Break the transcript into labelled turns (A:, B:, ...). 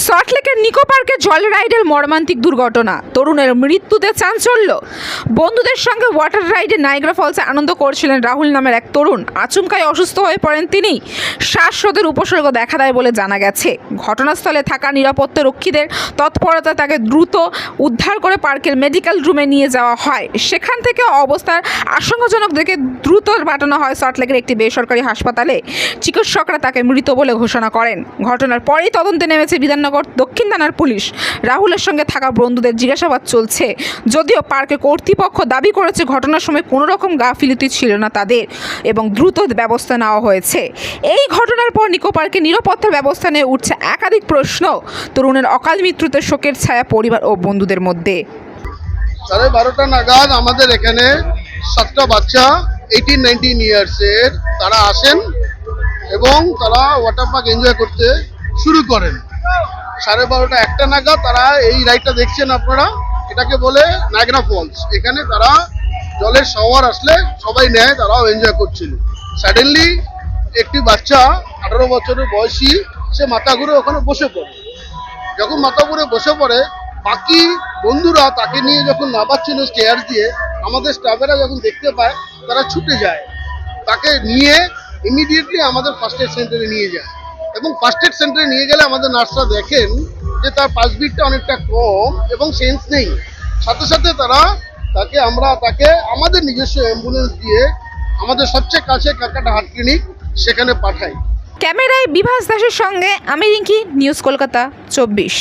A: সল্টলেকের নিকো পার্কে জল রাইডের মর্মান্তিক দুর্ঘটনা, তরুণের মৃত্যুতে চাঞ্চল্য। বন্ধুদের সঙ্গে ওয়াটার রাইডে নাইগ্রা ফলসে আনন্দ করছিলেন রাহুল নামের এক তরুণ। আচমকাই অসুস্থ হয়ে পড়েন তিনি। শ্বাসরোধের উপসর্গ দেখা দেয় বলে জানা গেছে। ঘটনাস্থলে থাকা নিরাপত্তা রক্ষীদের তৎপরতায় তাকে দ্রুত উদ্ধার করে পার্কের মেডিকেল রুমে নিয়ে যাওয়া হয়। সেখান থেকে অবস্থার আশঙ্কাজনক দেখে দ্রুত পাঠানো হয় সল্টলেকের একটি বেসরকারি হাসপাতালে। চিকিৎসকরা তাকে মৃত বলে ঘোষণা করেন। ঘটনার পরেই তদন্তে নেমেছে বিধাননগর দক্ষিণ থানার পুলিশ। রাহুলের সঙ্গে থাকা বন্ধুদের জিজ্ঞাসাবাদ চলছে। যদিও পার্কের কর্তৃপক্ষ দাবি করেছে ঘটনার সময় কোনো রকম গাফিলতি ছিল না তাদের এবং দ্রুত ব্যবস্থা নেওয়া হয়েছে। এই ঘটনার পর নিকো পার্কে নিরাপত্তা ব্যবস্থা নিয়ে উঠছে একাধিক প্রশ্ন। তরুণের অকাল মৃত্যুতে শোকের ছায়া পরিবার ও বন্ধুদের মধ্যে।
B: 12:30 নাগাদ আমাদের এখানে 7টা বাচ্চা 18-19 ইয়ার্সের তারা আসেন এবং তারা ওয়াটার পার্ক এনজয় করতে শুরু করেন। 12:30-1টা নাগাদ তারা এই রাইডটা দেখছেন আপনারা, এটাকে বলে নাইগ্রা ফলস। এখানে তারা জলের শাওয়ার আসলে সবাই নেয়, তারাও এনজয় করছিল। সাডেনলি একটি বাচ্চা 18 বছরের বয়সী সে মাথা ঘুরে ওখানে বসে পড়ে। যখন মাথা ঘুরে বসে পড়ে, বাকি বন্ধুরা তাকে নিয়ে যখন নামাচ্ছিল স্টেয়ার দিয়ে, আমাদের স্টাফেরা যখন দেখতে পায় তারা ছুটে যায়, তাকে নিয়ে ইমিডিয়েটলি আমাদের ফার্স্ট এড সেন্টারে নিয়ে যায়। এবং ফার্স্ট এড সেন্টারে নিয়ে গেলে আমাদের নার্সরা দেখেন যে তার পালস বিটটা অনেকটা কম এবং সেন্স নেই। সাথে সাথে তাকে আমাদের নিজস্ব অ্যাম্বুলেন্স দিয়ে আমাদের সবচেয়ে কাছে কাকাটা হার্ট ক্লিনিক সেখানে পাঠাই।
A: ক্যামেরায় বিভাস দাসের সঙ্গে আমি রিঙ্কি, নিউজ কলকাতা 24।